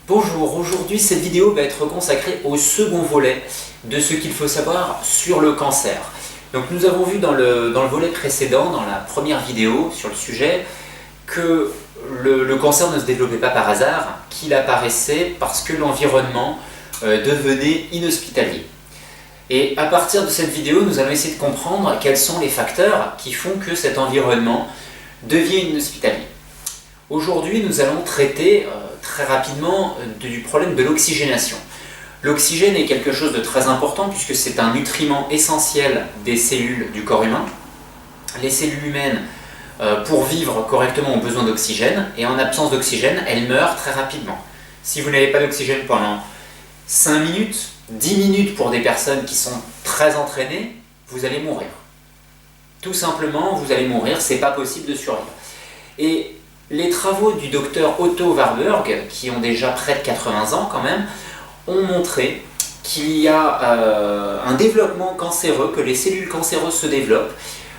Bonjour, aujourd'hui cette vidéo va être consacrée au second volet de ce qu'il faut savoir sur le cancer. Donc nous avons vu dans le volet précédent, dans la première vidéo sur le sujet, que le cancer ne se développait pas par hasard, qu'il apparaissait parce que l'environnement devenait inhospitalier. Et à partir de cette vidéo, nous allons essayer de comprendre quels sont les facteurs qui font que cet environnement devient inhospitalier. Aujourd'hui, nous allons traiter très rapidement du problème de l'oxygénation. L'oxygène est quelque chose de très important puisque c'est un nutriment essentiel des cellules du corps humain. Les cellules humaines, pour vivre correctement, ont besoin d'oxygène et en absence d'oxygène, elles meurent très rapidement. Si vous n'avez pas d'oxygène pendant 5 minutes, 10 minutes pour des personnes qui sont très entraînées, vous allez mourir. Tout simplement, vous allez mourir, c'est pas possible de survivre. Et les travaux du docteur Otto Warburg, qui ont déjà près de 80 ans quand même, ont montré qu'il y a un développement cancéreux, que les cellules cancéreuses se développent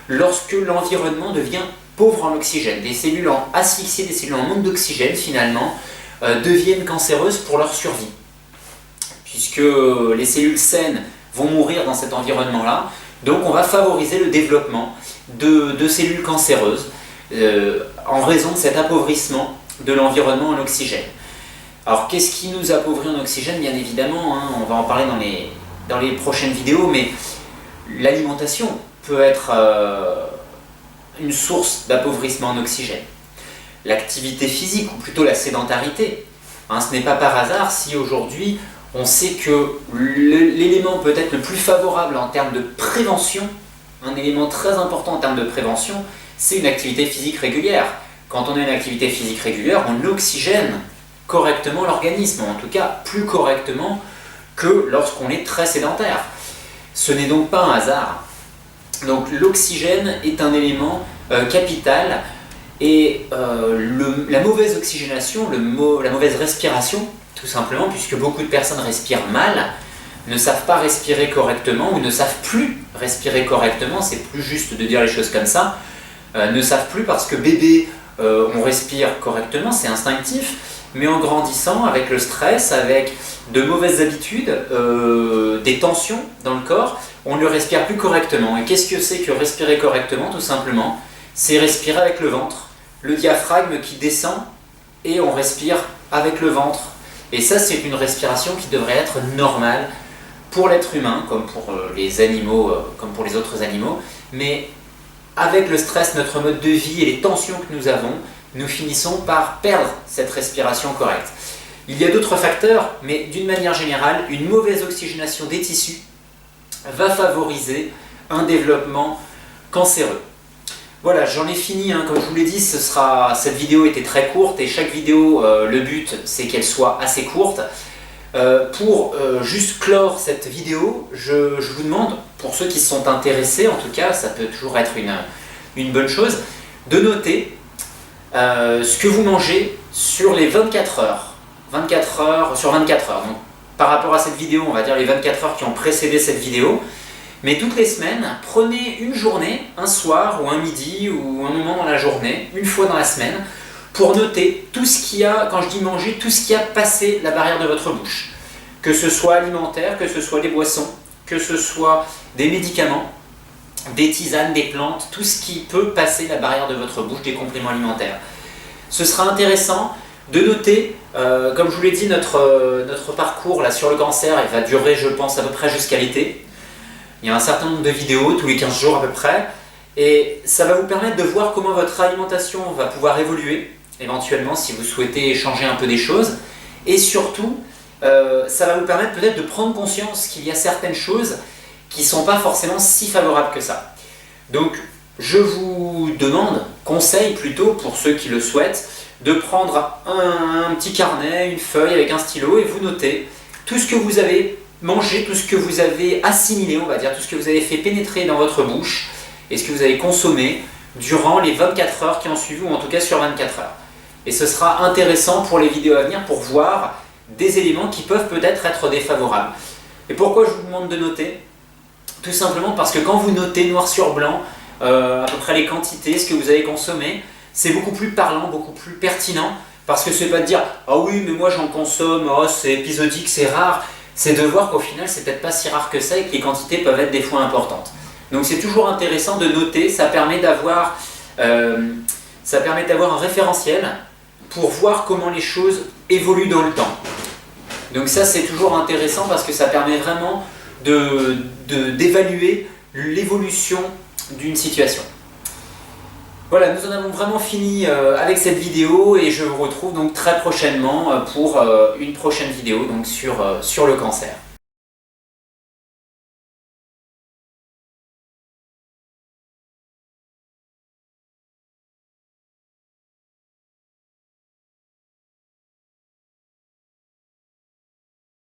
lorsque l'environnement devient pauvre en oxygène. Des cellules asphyxiées, des cellules en manque d'oxygène finalement, deviennent cancéreuses pour leur survie. Puisque les cellules saines vont mourir dans cet environnement-là, donc on va favoriser le développement de cellules cancéreuses en raison de cet appauvrissement de l'environnement en oxygène. Alors qu'est-ce qui nous appauvrit en oxygène? Bien évidemment, on va en parler dans les prochaines vidéos, mais l'alimentation peut être une source d'appauvrissement en oxygène. L'activité physique, ou plutôt la sédentarité, ce n'est pas par hasard si aujourd'hui on sait que l'élément peut-être le plus favorable en termes de prévention, un élément très important en termes de prévention, c'est une activité physique régulière. Quand on a une activité physique régulière, on oxygène correctement l'organisme, en tout cas plus correctement que lorsqu'on est très sédentaire. Ce n'est donc pas un hasard. Donc l'oxygène est un élément capital et la mauvaise oxygénation, la mauvaise respiration, tout simplement, puisque beaucoup de personnes respirent mal, ne savent pas respirer correctement ou ne savent plus respirer correctement, c'est plus juste de dire les choses comme ça, ne savent plus parce que bébé, on respire correctement, c'est instinctif, mais en grandissant, avec le stress, avec de mauvaises habitudes, des tensions dans le corps, on ne respire plus correctement. Et qu'est-ce que c'est que respirer correctement? Tout simplement, c'est respirer avec le ventre, le diaphragme qui descend et on respire avec le ventre. Et ça, c'est une respiration qui devrait être normale pour l'être humain, comme pour les animaux, comme pour les autres animaux, mais avec le stress, notre mode de vie et les tensions que nous avons, nous finissons par perdre cette respiration correcte. Il y a d'autres facteurs, mais d'une manière générale, une mauvaise oxygénation des tissus va favoriser un développement cancéreux. Voilà, j'en ai fini, comme je vous l'ai dit, cette vidéo était très courte et chaque vidéo, le but c'est qu'elle soit assez courte. Pour juste clore cette vidéo, je vous demande, pour ceux qui sont intéressés, en tout cas, ça peut toujours être une bonne chose, de noter ce que vous mangez sur les 24 heures. 24 heures sur 24 heures. Donc, par rapport à cette vidéo, on va dire les 24 heures qui ont précédé cette vidéo. Mais toutes les semaines, prenez une journée, un soir ou un midi ou un moment dans la journée, une fois dans la semaine, pour noter tout ce qu'il y a, quand je dis manger, tout ce qui a passé la barrière de votre bouche. Que ce soit alimentaire, que ce soit des boissons, que ce soit des médicaments, des tisanes, des plantes, tout ce qui peut passer la barrière de votre bouche, des compléments alimentaires. Ce sera intéressant de noter, comme je vous l'ai dit, notre parcours là, sur le cancer, il va durer, je pense, à peu près jusqu'à l'été. Il y a un certain nombre de vidéos, tous les 15 jours à peu près, et ça va vous permettre de voir comment votre alimentation va pouvoir évoluer, éventuellement si vous souhaitez changer un peu des choses, et surtout, ça va vous permettre peut-être de prendre conscience qu'il y a certaines choses qui ne sont pas forcément si favorables que ça. Donc, je vous demande, conseil plutôt pour ceux qui le souhaitent, de prendre un petit carnet, une feuille avec un stylo et vous notez tout ce que vous avez mangé, tout ce que vous avez assimilé, on va dire, tout ce que vous avez fait pénétrer dans votre bouche et ce que vous avez consommé durant les 24 heures qui ont suivi, ou en tout cas sur 24 heures. Et ce sera intéressant pour les vidéos à venir pour voir des éléments qui peuvent peut-être être défavorables. Et pourquoi je vous demande de noter? Tout simplement parce que quand vous notez noir sur blanc à peu près les quantités, ce que vous avez consommé, c'est beaucoup plus parlant, beaucoup plus pertinent Parce que c'est pas de dire « Ah oui, mais moi j'en consomme, oh, c'est épisodique, c'est rare », c'est de voir qu'au final c'est peut-être pas si rare que ça et que les quantités peuvent être des fois importantes. Donc c'est toujours intéressant de noter, ça permet d'avoir un référentiel pour voir comment les choses évoluent dans le temps. Donc ça c'est toujours intéressant parce que ça permet vraiment d'évaluer l'évolution d'une situation. Voilà, nous en avons vraiment fini avec cette vidéo et je vous retrouve donc très prochainement pour une prochaine vidéo donc sur le cancer.